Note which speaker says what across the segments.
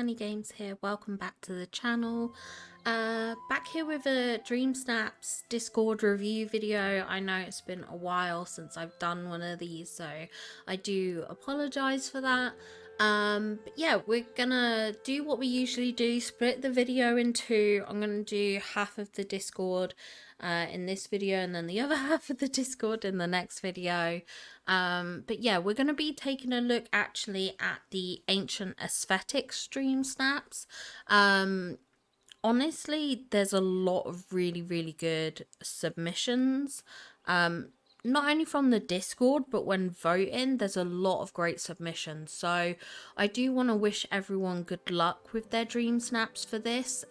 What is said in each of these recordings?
Speaker 1: Honey Games here. Welcome back to the channel. Back here with a Dreamsnaps Discord review video. I know it's been a while since I've done one of these, so I do apologize for that. But yeah, we're gonna do what we usually do, split the video in two. I'm gonna do half of the Discord in this video and then the other half of the Discord in the next video. But yeah, we're going to be taking a look actually at the ancient aesthetics Dreamsnaps. Honestly, there's a lot of really good submissions. Not only from the Discord, but when voting, there's a lot of great submissions. So I do want to wish everyone good luck with their Dreamsnaps for this.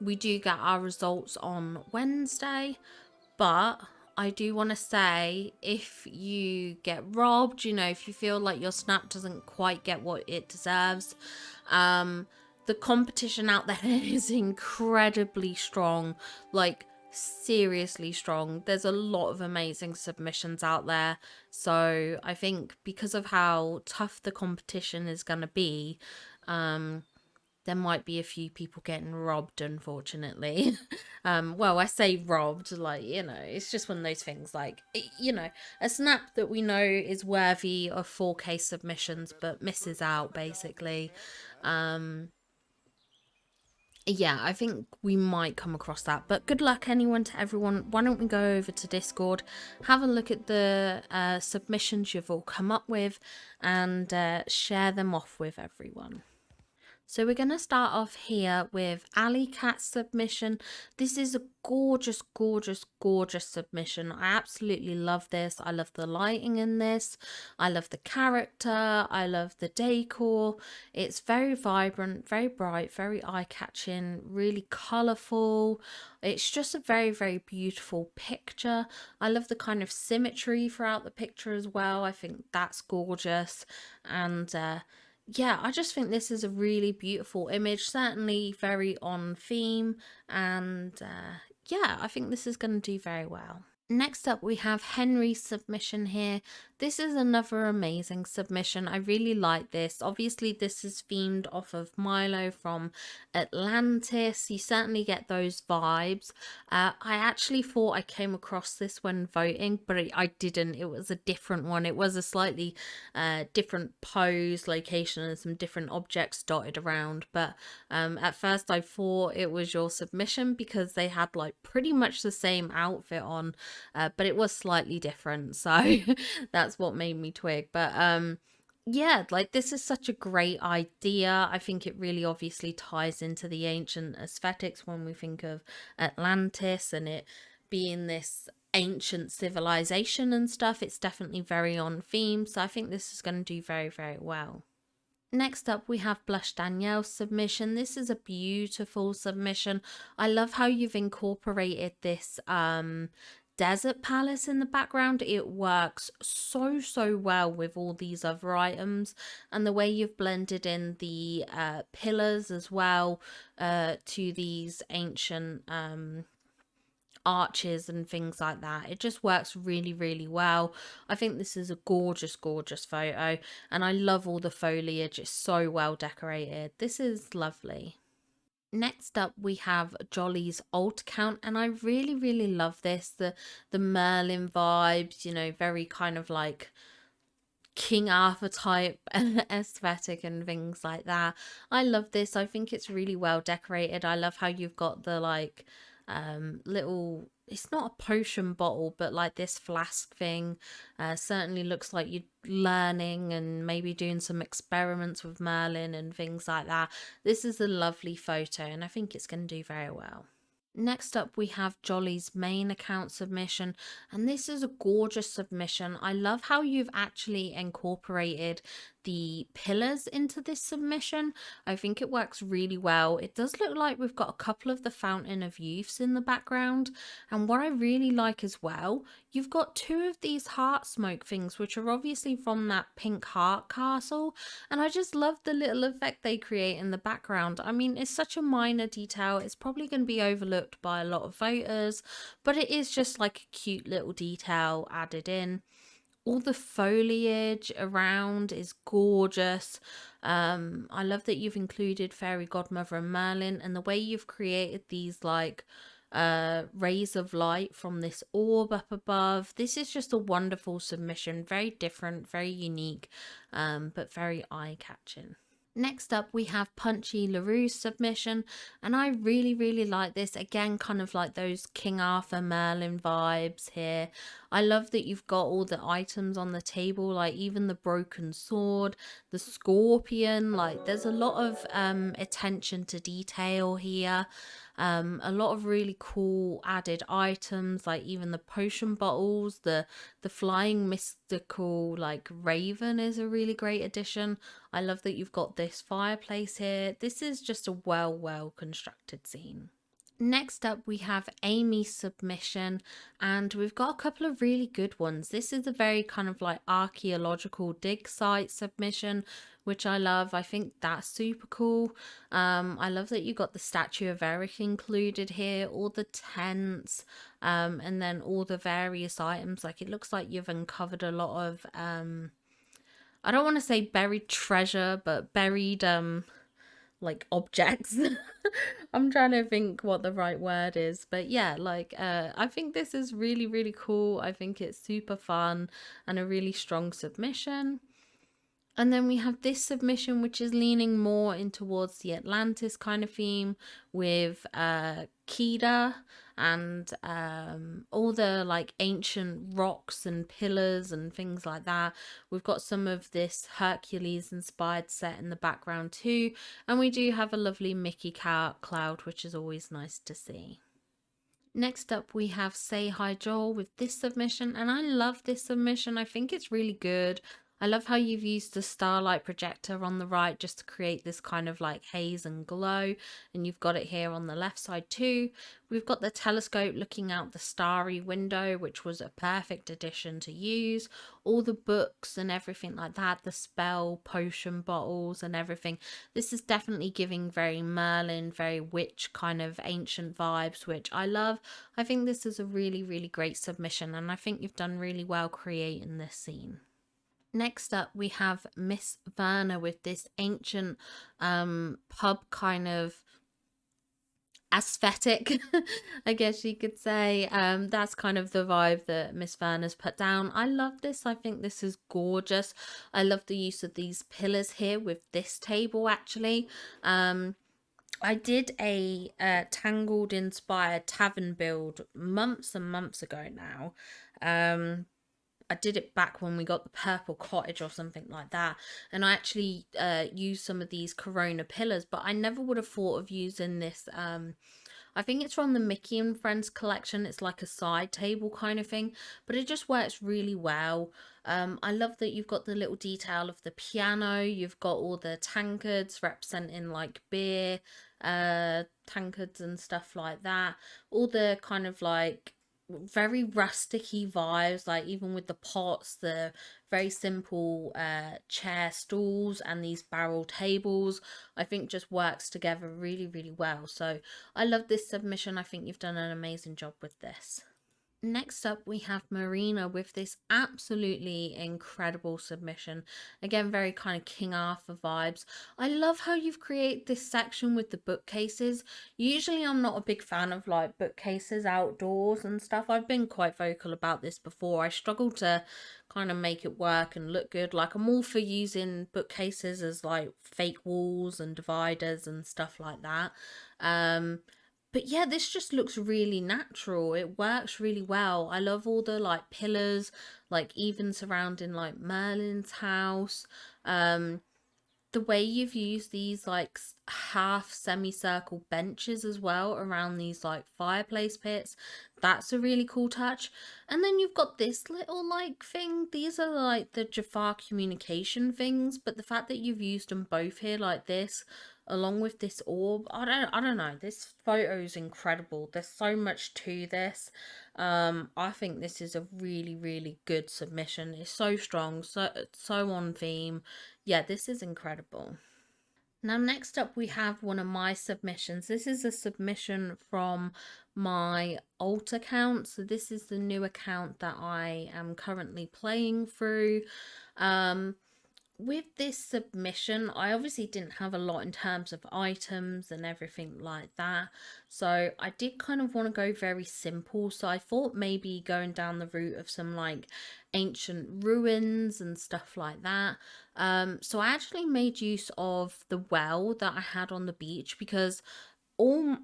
Speaker 1: We do get our results on Wednesday, but I do want to say, if you get robbed, if you feel like your snap doesn't quite get what it deserves, the competition out there is incredibly strong, like seriously strong. There's a lot of amazing submissions out there, so I think because of how tough the competition is going to be, there might be a few people getting robbed, unfortunately. Well, I say robbed, like, it's just one of those things, like, a snap that we know is worthy of 4K submissions, but misses out, basically. Yeah, I think we might come across that, but good luck to everyone. Why don't we go over to Discord, have a look at the submissions you've all come up with, and share them off with everyone. So we're going to start off here with Alley Cat's submission. This is a gorgeous submission. I absolutely love this. I love the lighting in this. I love the character. I love the decor. It's very vibrant, very bright, very eye-catching, really colourful. It's just a very beautiful picture. I love the kind of symmetry throughout the picture as well. I think that's gorgeous. And yeah, I just think this is a really beautiful image, certainly very on theme, and yeah, I think this is going to do very well. Next up, we have Henry's submission here. This is another amazing submission. I really like this. Obviously, this is themed off of Milo from Atlantis. You certainly get those vibes. I actually thought I came across this when voting, but I didn't. It was a different one. It was a slightly different pose, location, and some different objects dotted around. But at first, I thought it was your submission because they had like pretty much the same outfit on. But it was slightly different, so that's what made me twig. But yeah, like, this is such a great idea. I think it really obviously ties into the ancient aesthetics when we think of Atlantis and it being this ancient civilization and stuff. It's definitely very on theme, so I think this is going to do very well. Next up, we have Blush Danielle's submission. This is a beautiful submission. I love how you've incorporated this desert palace in the background. It works so well with all these other items, and the way you've blended in the pillars as well to these ancient arches and things like that. It just works really well. I think this is a gorgeous photo, and I love all the foliage. It's so well decorated. This is lovely. Next up, we have Jolly's alt count, and I really love this. The Merlin vibes, very kind of like King Arthur type aesthetic and things like that. I love this. I think it's really well decorated. I love how you've got the like little, it's not a potion bottle, but like this flask thing. Certainly looks like you're learning and maybe doing some experiments with Merlin and things like that. This is a lovely photo, and I think it's going to do very well. Next up, we have Jolly's main account submission, and this is a gorgeous submission. I love how you've actually incorporated the pillars into this submission. I think it works really well. It does look like we've got a couple of the Fountain of Youths in the background, and what I really like as well, you've got two of these heart smoke things, which are obviously from that pink heart castle, and I just love the little effect they create in the background. I mean, it's such a minor detail. It's probably going to be overlooked by a lot of voters, but it is just like a cute little detail added in. All the foliage around is gorgeous. I love that you've included Fairy Godmother and Merlin, and the way you've created these like rays of light from this orb up above. This is just a wonderful submission, very different, very unique, but very eye-catching. Next up, we have Punchy LaRue's submission, and I really, really like this. Again, kind of like those King Arthur Merlin vibes here. I love that you've got all the items on the table, like even the broken sword, the scorpion. Like there's a lot of attention to detail here. A lot of really cool added items, like even the potion bottles, the flying mystical like raven is a really great addition. I love that you've got this fireplace here. This is just a well constructed scene. Next up, we have Amy's submission, and we've got a couple of really good ones. This is a very kind of like archaeological dig site submission, which I love. I think that's super cool. I love that you got the statue of Eric included here, all the tents, and then all the various items. Like it looks like you've uncovered a lot of, I don't want to say buried treasure, but buried, like objects. I'm trying to think what the right word is, but yeah, like I think this is really, really cool. I think it's super fun and a really strong submission. And then we have this submission, which is leaning more in towards the Atlantis kind of theme with Kida and all the like ancient rocks and pillars and things like that. We've got some of this Hercules inspired set in the background too. And we do have a lovely Mickey cloud, which is always nice to see. Next up, we have Say Hi Joel with this submission, and I love this submission. I think it's really good. I love how you've used the starlight projector on the right just to create this kind of like haze and glow, and you've got it here on the left side too. We've got the telescope looking out the starry window, which was a perfect addition to use. All the books and everything like that, the spell potion bottles and everything. This is definitely giving very Merlin, very witch kind of ancient vibes, which I love. I think this is a really, really great submission, and I think you've done really well creating this scene. Next up, we have Miss Verna with this ancient pub kind of aesthetic, I guess you could say. That's kind of the vibe that Miss Verna's put down. I love this. I think this is gorgeous. I love the use of these pillars here with this table actually. I did a Tangled inspired tavern build months and months ago now. I did it back when we got the purple cottage or something like that, and I actually used some of these Corona pillars, but I never would have thought of using this. I think it's from the Mickey and Friends collection. It's like a side table kind of thing, but it just works really well. I love that you've got the little detail of the piano. You've got all the tankards representing like beer tankards and stuff like that. All the kind of like very rusticy vibes, like even with the pots, the very simple chair stools and these barrel tables, I think just works together really, really well. So I love this submission. I think you've done an amazing job with this. Next up, we have Marina with this absolutely incredible submission. Again, very kind of King Arthur vibes. I love how you've created this section with the bookcases. Usually, I'm not a big fan of like bookcases outdoors and stuff. I've been quite vocal about this before. I struggle to kind of make it work and look good. Like, I'm all for using bookcases as like fake walls and dividers and stuff like that. But yeah, this just looks really natural. It works really well. I love all the like pillars, like even surrounding like Merlin's house. The way you've used these like half semicircle benches as well around these like fireplace pits, that's a really cool touch. And then you've got this little like thing. These are like the Jafar communication things, but the fact that you've used them both here like this along with this orb, I don't know, this photo is incredible. There's so much to this. I think this is a really, really good submission. It's so strong, so on theme. Yeah, this is incredible. Now, next up, we have one of my submissions. This is a submission from my alt account. So this is the new account that I am currently playing through. Um, with this submission, I obviously didn't have a lot in terms of items and everything like that. So I did kind of want to go very simple. So I thought maybe going down the route of some like ancient ruins and stuff like that. So I actually made use of the well that I had on the beach because all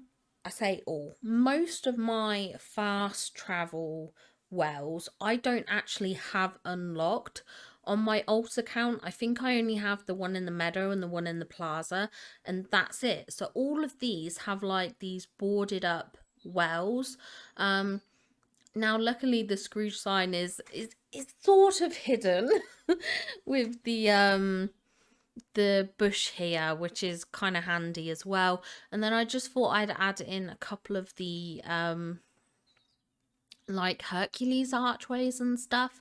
Speaker 1: I say all most of my fast travel wells I don't actually have unlocked on my alt account. I think I only have the one in the meadow and the one in the plaza, and that's it. So all of these have like these boarded up wells. Now luckily the Scrooge sign is sort of hidden with the bush here, which is kind of handy as well. And then I just thought I'd add in a couple of the like Hercules archways and stuff.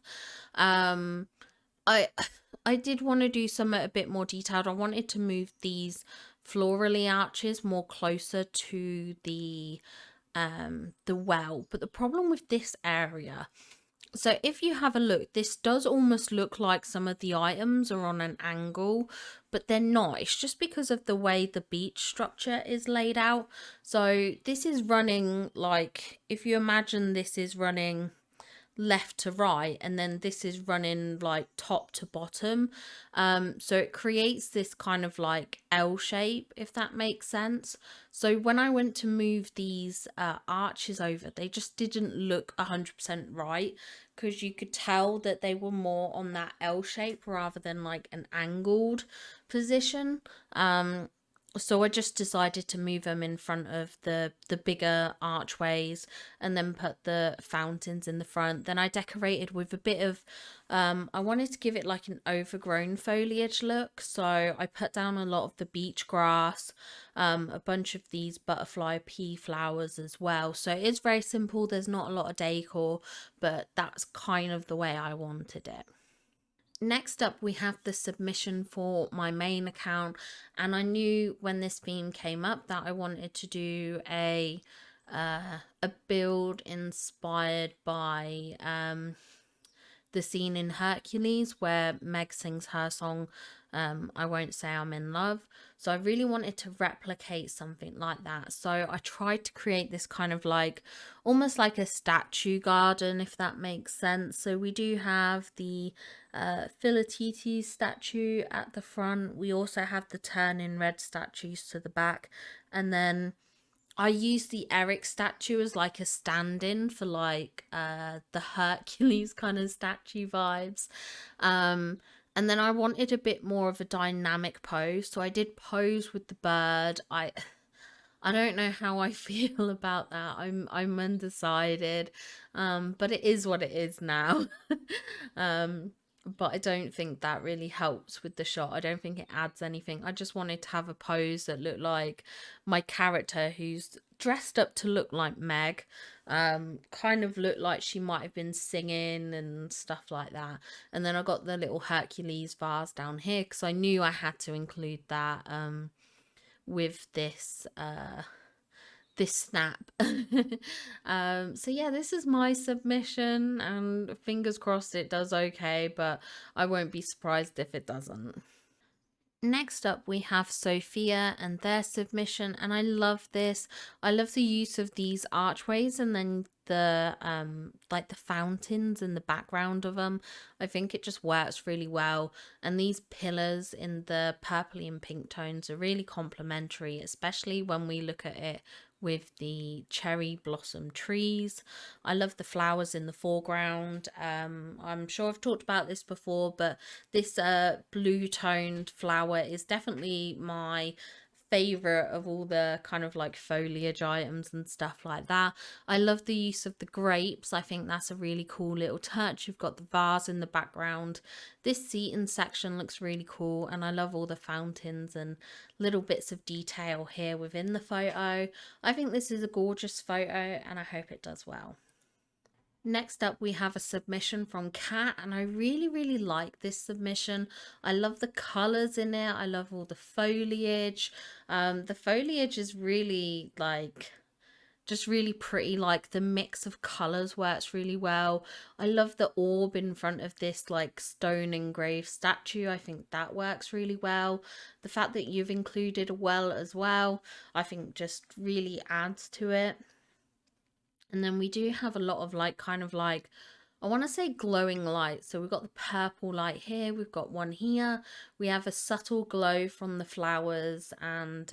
Speaker 1: um I I did want to do something a bit more detailed. I wanted to move these florally arches more closer to the well, but the problem with this area, so if you have a look, this does almost look like some of the items are on an angle, but they're not. It's just because of the way the beach structure is laid out. So this is running like, if you imagine this is running left to right, and then this is running like top to bottom. So it creates this kind of like L shape, if that makes sense. So when I went to move these arches over, they just didn't look 100% right, because you could tell that they were more on that L shape rather than like an angled position. So I just decided to move them in front of the bigger archways, and then put the fountains in the front. Then I decorated with a bit of I wanted to give it like an overgrown foliage look, so I put down a lot of the beach grass, a bunch of these butterfly pea flowers as well. So it's very simple, there's not a lot of decor, but that's kind of the way I wanted it. Next up, we have the submission for my main account, and I knew when this theme came up that I wanted to do a build inspired by the scene in Hercules where Meg sings her song, I Won't Say I'm in Love. So I really wanted to replicate something like that. So I tried to create this kind of like, almost like a statue garden, if that makes sense. So we do have the Philotites statue at the front. We also have the turning red statues to the back. And then I use the Eric statue as like a stand-in for like the Hercules kind of statue vibes. And then I wanted a bit more of a dynamic pose, so I did pose with the bird. I don't know how I feel about that. I'm undecided. But it is what it is now. um but I don't think that really helps with the shot. I don't think it adds anything. I just wanted to have a pose that looked like my character, who's dressed up to look like Meg, kind of looked like she might have been singing and stuff like that. And then I got the little Hercules vase down here because I knew I had to include that with this snap. So yeah, this is my submission, and fingers crossed it does okay, but I won't be surprised if it doesn't. Next up, we have Sophia and their submission, and I love this. I love the use of these archways and then the like the fountains in the background of them. I think it just works really well, and these pillars in the purpley and pink tones are really complementary, especially when we look at it with the cherry blossom trees. I love the flowers in the foreground. I'm sure I've talked about this before, but this blue toned flower is definitely my favorite of all the kind of like foliage items and stuff like that. I love the use of the grapes. I think that's a really cool little touch. You've got the vase in the background. This seating section looks really cool, and I love all the fountains and little bits of detail here within the photo. I think this is a gorgeous photo, and I hope it does well. Next up, we have a submission from Kat, and I really like this submission. I love the colors in it. I love all the foliage. The foliage is really like just really pretty. Like the mix of colors works really well. I love the orb in front of this like stone engraved statue. I think that works really well. The fact that you've included a well as well, I think just really adds to it. And then we do have a lot of like kind of like, I want to say glowing light. So we've got the purple light here, we've got one here, we have a subtle glow from the flowers and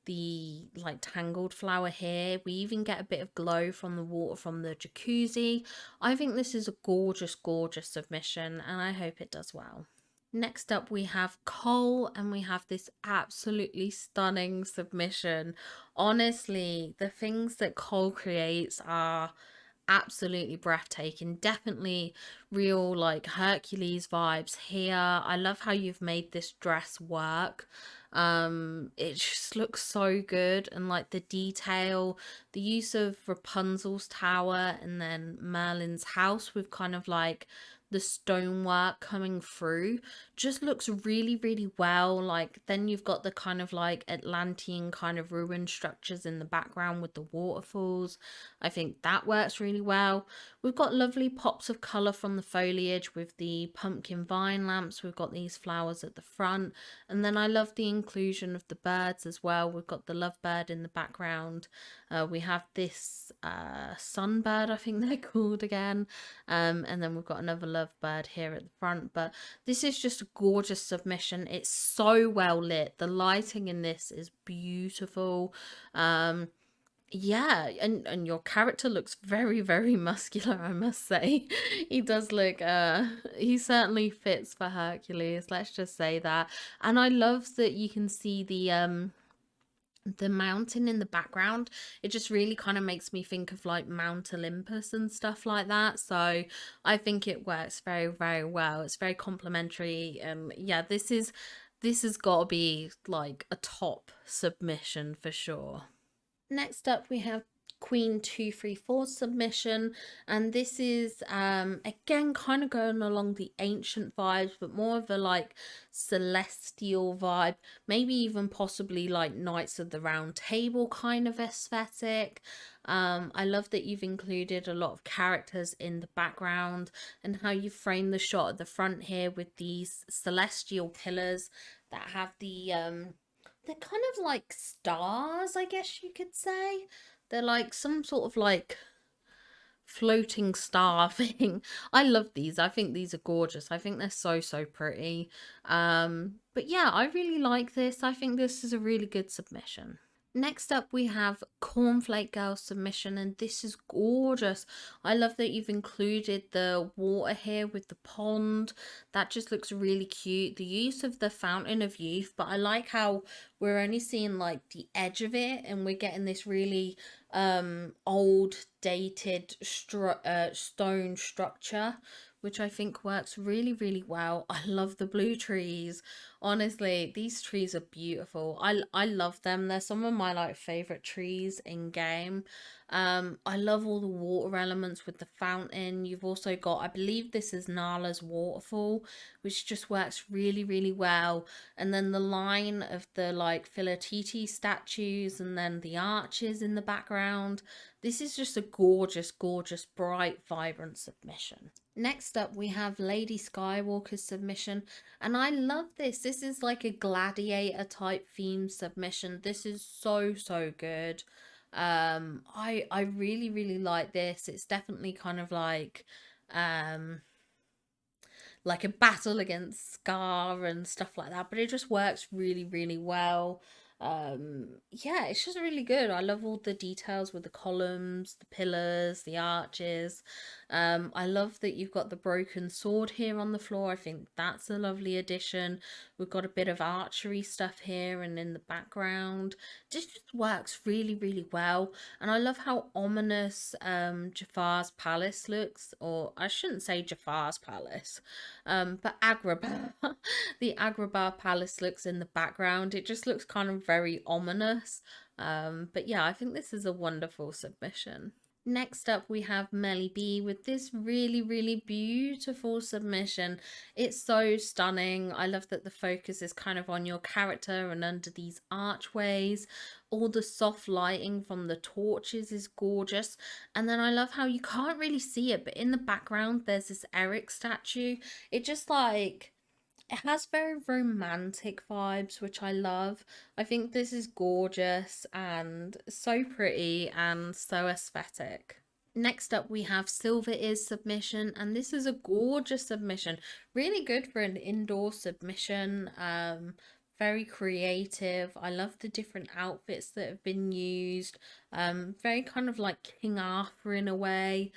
Speaker 1: the like tangled flower here. We even get a bit of glow from the water from the jacuzzi. I think this is a gorgeous, gorgeous submission, and I hope it does well. Next up, we have Cole, and we have this absolutely stunning submission. Honestly, the things that Cole creates are absolutely breathtaking. Definitely real like Hercules vibes here. I love how you've made this dress work. It just looks so good, and like the detail, the use of Rapunzel's tower and then Merlin's house with kind of like the stonework coming through just looks really, really well. Like then you've got the kind of like Atlantean kind of ruined structures in the background with the waterfalls. I think that works really well. We've got lovely pops of colour from the foliage with the pumpkin vine lamps. We've got these flowers at the front, and then I love the inclusion of the birds as well. We've got the lovebird in the background. We have this sunbird, I think they're called again, and then we've got another lovebird here at the front. But this is just a gorgeous submission. It's so well lit. The lighting in this is beautiful. Yeah, and your character looks very, very muscular, I must say. He does look he certainly fits for Hercules, let's just say that. And I love that you can see the mountain in the background. It just really kind of makes me think of like Mount Olympus and stuff like that. So I think it works very, very well. It's very complimentary. Yeah, this has got to be like a top submission for sure. Next up, we have Queen 234 submission, and this is again kind of going along the ancient vibes, but more of a like celestial vibe, maybe even possibly like Knights of the Round Table kind of aesthetic. I love that you've included a lot of characters in the background and how you frame the shot at the front here with these celestial pillars that have they're kind of like stars, I guess you could say. They're like some sort of like floating star thing. I love these. I think these are gorgeous. I think they're so, so pretty. But yeah, I really like this. I think this is a really good submission. Next up, we have Cornflake Girl submission, and this is gorgeous. I love that you've included the water here with the pond. That just looks really cute. The use of the Fountain of Youth, but I like how we're only seeing like the edge of it, and we're getting this really old, dated stone structure, which I think works really, really well. I love the blue trees. Honestly, these trees are beautiful. I love them. They're some of my like favorite trees in game. I love all the water elements with the fountain. You've also got, I believe this is Nala's waterfall, which just works really, really well. And then the line of the like Philatiti statues and then the arches in the background. This is just a gorgeous, gorgeous, bright, vibrant submission. Next up, we have Lady Skywalker's submission, and I love this. This is like a gladiator type theme submission. This is so, so good. I really, really like this. It's definitely kind of like a battle against Scar and stuff like that, but it just works really, really well. Yeah, it's just really good. I love all the details with the columns, the pillars, the arches. I love that you've got the broken sword here on the floor. I think that's a lovely addition. We've got a bit of archery stuff here and in the background. This just works really, really well. And I love how ominous Jafar's palace looks, or I shouldn't say Jafar's palace, but Agrabah. The Agrabah palace looks in the background. It just looks kind of very ominous. But yeah, I think this is a wonderful submission. Next up, we have Melly B with this really, really beautiful submission. It's so stunning. I love that the focus is kind of on your character and under these archways. All the soft lighting from the torches is gorgeous. And then I love how you can't really see it, but in the background, there's this Eric statue. It just like it has very romantic vibes, which I love. I think this is gorgeous and so pretty and so aesthetic. Next up, we have Silver Is submission, and this is a gorgeous submission. Really good for an indoor submission. Very creative. I love the different outfits that have been used. Very kind of like King Arthur in a way,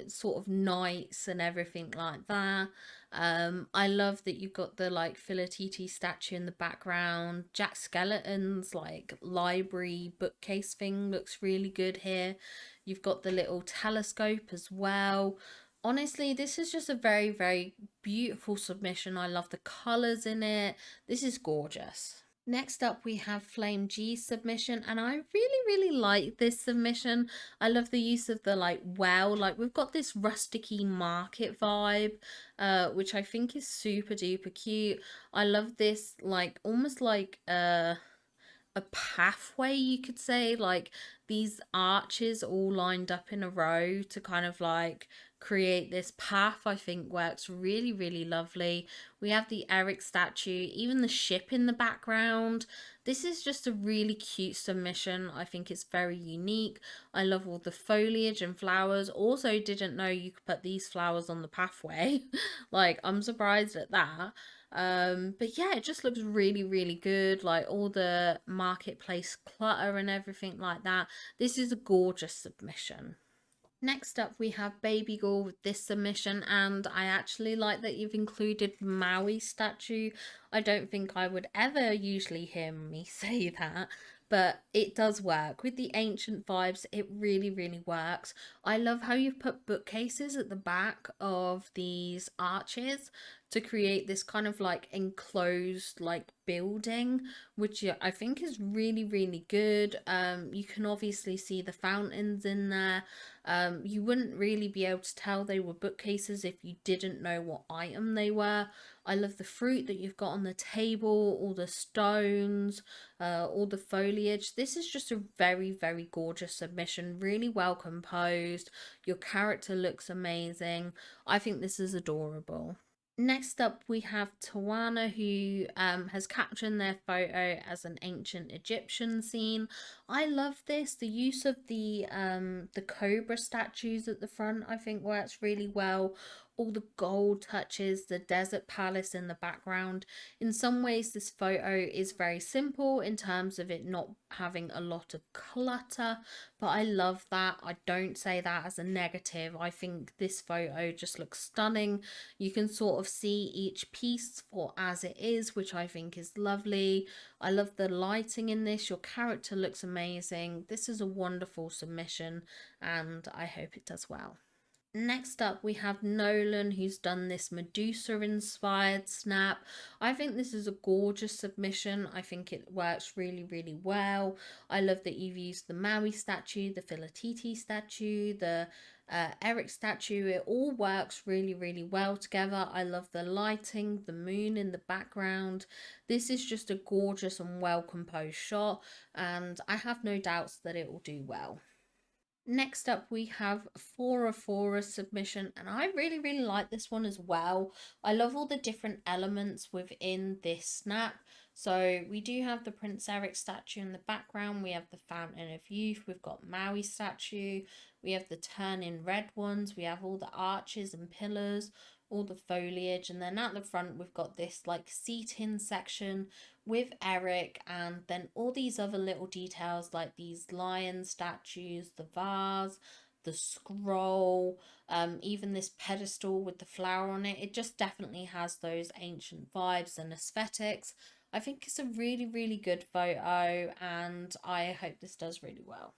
Speaker 1: sort of knights and everything like that. I love that you've got the like Philatiti statue in the background. Jack Skellington's like library bookcase thing looks really good here. You've got the little telescope as well. Honestly, this is just a very, very beautiful submission. I love the colours in it. This is gorgeous. Next up, we have Flame G submission, and I really, really like this submission. I love the use of the like well, like we've got this rusticy market vibe, which I think is super duper cute. I love this like almost like a pathway, you could say, like these arches all lined up in a row to kind of like create this path. I think works really, really lovely. We have the Eric statue, even the ship in the background. This is just a really cute submission. I think it's very unique. I love all the foliage and flowers. Also didn't know you could put these flowers on the pathway. Like, I'm surprised at that. But yeah, it just looks really, really good. Like all the marketplace clutter and everything like that. This is a gorgeous submission. Next up, we have Baby Girl with this submission, and I actually like that you've included Maui statue. I don't think I would ever usually hear me say that, but it does work. With the ancient vibes, it really, really works. I love how you've put bookcases at the back of these arches to create this kind of like enclosed like building, which yeah, I think is really, really good. You can obviously see the fountains in there. You wouldn't really be able to tell they were bookcases if you didn't know what item they were. I love the fruit that you've got on the table, all the stones, all the foliage. This is just a very, very gorgeous submission, really well composed. Your character looks amazing. I think this is adorable. Next up, we have Tawana, who has captured their photo as an ancient Egyptian scene. I love this. The use of the cobra statues at the front, I think, works really well. All the gold touches, the desert palace in the background. In some ways, this photo is very simple in terms of it not having a lot of clutter, but I love that. I don't say that as a negative. I think this photo just looks stunning. You can sort of see each piece for as it is, which I think is lovely. I love the lighting in this. Your character looks amazing. This is a wonderful submission, and I hope it does well. Next up, we have Nolan, who's done this Medusa inspired snap. I think this is a gorgeous submission. I think it works really, really well. I love that you've used the Maui statue, the Philatiti statue, the Eric statue. It all works really, really well together. I love the lighting, the moon in the background. This is just a gorgeous and well composed shot, and I have no doubts that it will do well. Next up, we have Fora submission, and I really, really like this one as well. I love all the different elements within this snap. So we do have the Prince Eric statue in the background. We have the Fountain of Youth. We've got Maui statue. We have the turning red ones. We have all the arches and pillars, all the foliage, and then at the front we've got this like seating section with Eric, and then all these other little details like these lion statues, the vase, the scroll, even this pedestal with the flower on it. It just definitely has those ancient vibes and aesthetics. I think it's a really, really good photo, and I hope this does really well.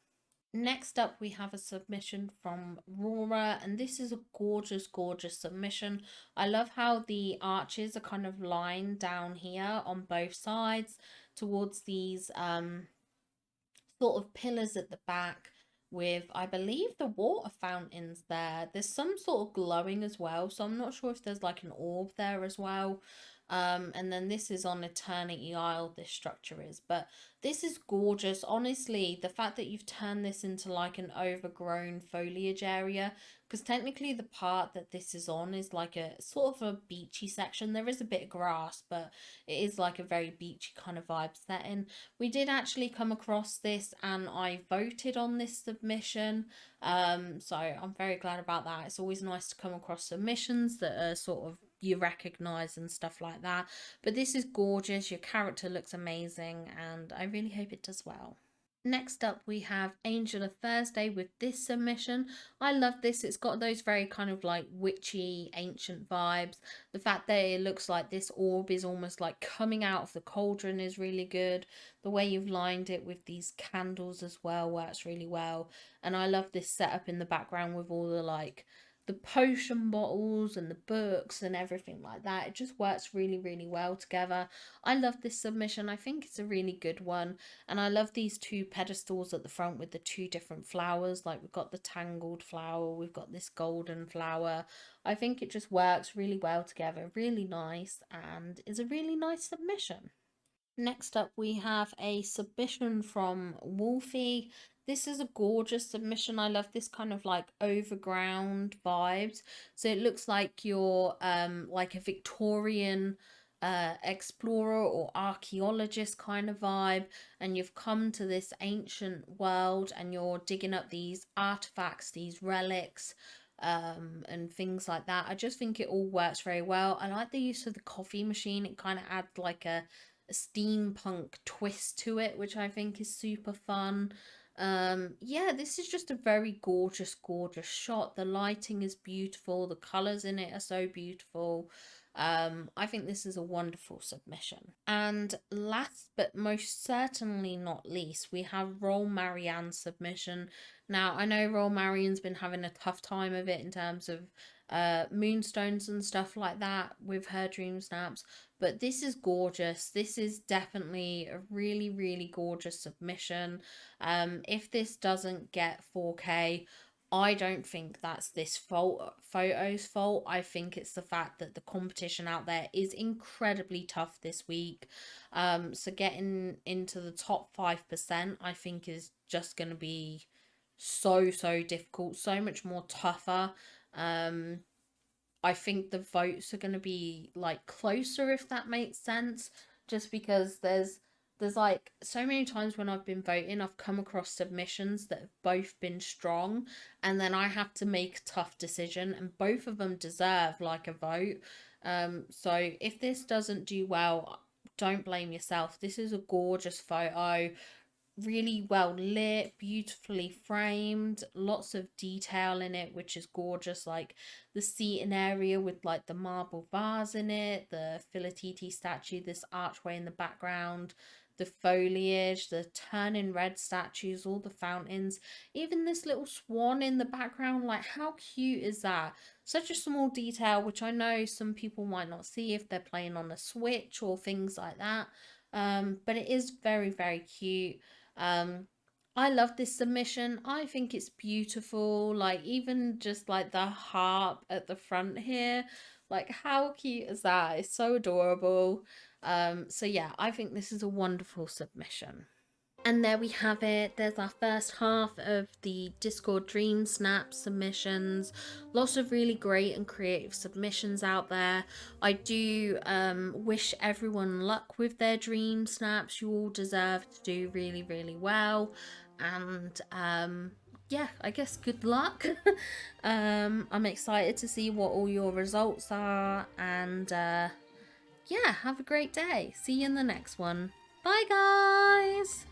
Speaker 1: Next up, we have a submission from Rora, and this is a gorgeous, gorgeous submission. I love how the arches are kind of lined down here on both sides towards these sort of pillars at the back. with, I believe, the water fountains there. There's some sort of glowing as well, so I'm not sure if there's like an orb there as well. And then this is on Eternity Isle, this structure is. But this is gorgeous. Honestly, the fact that you've turned this into like an overgrown foliage area, because technically the part that this is on is like a sort of a beachy section. There is a bit of grass, but it is like a very beachy kind of vibe setting. We did actually come across this and I voted on this submission. So I'm very glad about that. It's always nice to come across submissions that are sort of you recognize and stuff like that. But this is gorgeous. Your character looks amazing and I really hope it does well. Next up, we have Angel of Thursday with this submission. I love this. It's got those very kind of like witchy, ancient vibes. The fact that it looks like this orb is almost like coming out of the cauldron is really good. The way you've lined it with these candles as well works really well. And I love this setup in the background with all the potion bottles and the books and everything like that. It just works really, really well together. I love this submission. I think it's a really good one. And I love these two pedestals at the front with the two different flowers. Like we've got the tangled flower, we've got this golden flower. I think it just works really well together. Really nice and is a really nice submission. Next up, we have a submission from Wolfie. This is a gorgeous submission. I love this kind of like overground vibes. So it looks like you're like a Victorian explorer or archaeologist kind of vibe, and you've come to this ancient world and you're digging up these artifacts, these relics, and things like that. I just think it all works very well. I like the use of the coffee machine. It kind of adds like a steampunk twist to it, which I think is super fun. Yeah, this is just a very gorgeous, gorgeous shot. The lighting is beautiful. The colors in it are so beautiful. I think this is a wonderful submission. And last but most certainly not least, we have Rolmariane's submission. Now, I know Rolmariane's been having a tough time of it in terms of moonstones and stuff like that with her Dreamsnaps, but this is gorgeous. This is definitely a really, really gorgeous submission. If this doesn't get 4K, I don't think that's this photo's fault. I think it's the fact that the competition out there is incredibly tough this week. So getting into the top 5%, I think is just going to be so difficult, so much more tougher. I think the votes are going to be like closer, if that makes sense, just because there's like so many times when I've been voting, I've come across submissions that have both been strong, and then I have to make a tough decision, and both of them deserve like a vote. So if this doesn't do well, don't blame yourself. This is a gorgeous photo, really well lit, beautifully framed, lots of detail in it, which is gorgeous. Like the seating area with like the marble vase in it, the Filatiti statue, this archway in the background, the foliage, the turning red statues, all the fountains, even this little swan in the background. Like, how cute is that? Such a small detail, which I know some people might not see if they're playing on a Switch or things like that. But it is very cute. I love this submission. I think it's beautiful. Like, even just like the harp at the front here, like how cute is that? It's so adorable. So yeah, I think this is a wonderful submission. And there we have it. There's our first half of the Discord Dreamsnaps submissions. Lots of really great and creative submissions out there. I do wish everyone luck with their Dreamsnaps. You all deserve to do really well. And yeah, I guess good luck. I'm excited to see what all your results are. And yeah, have a great day. See you in the next one. Bye, guys.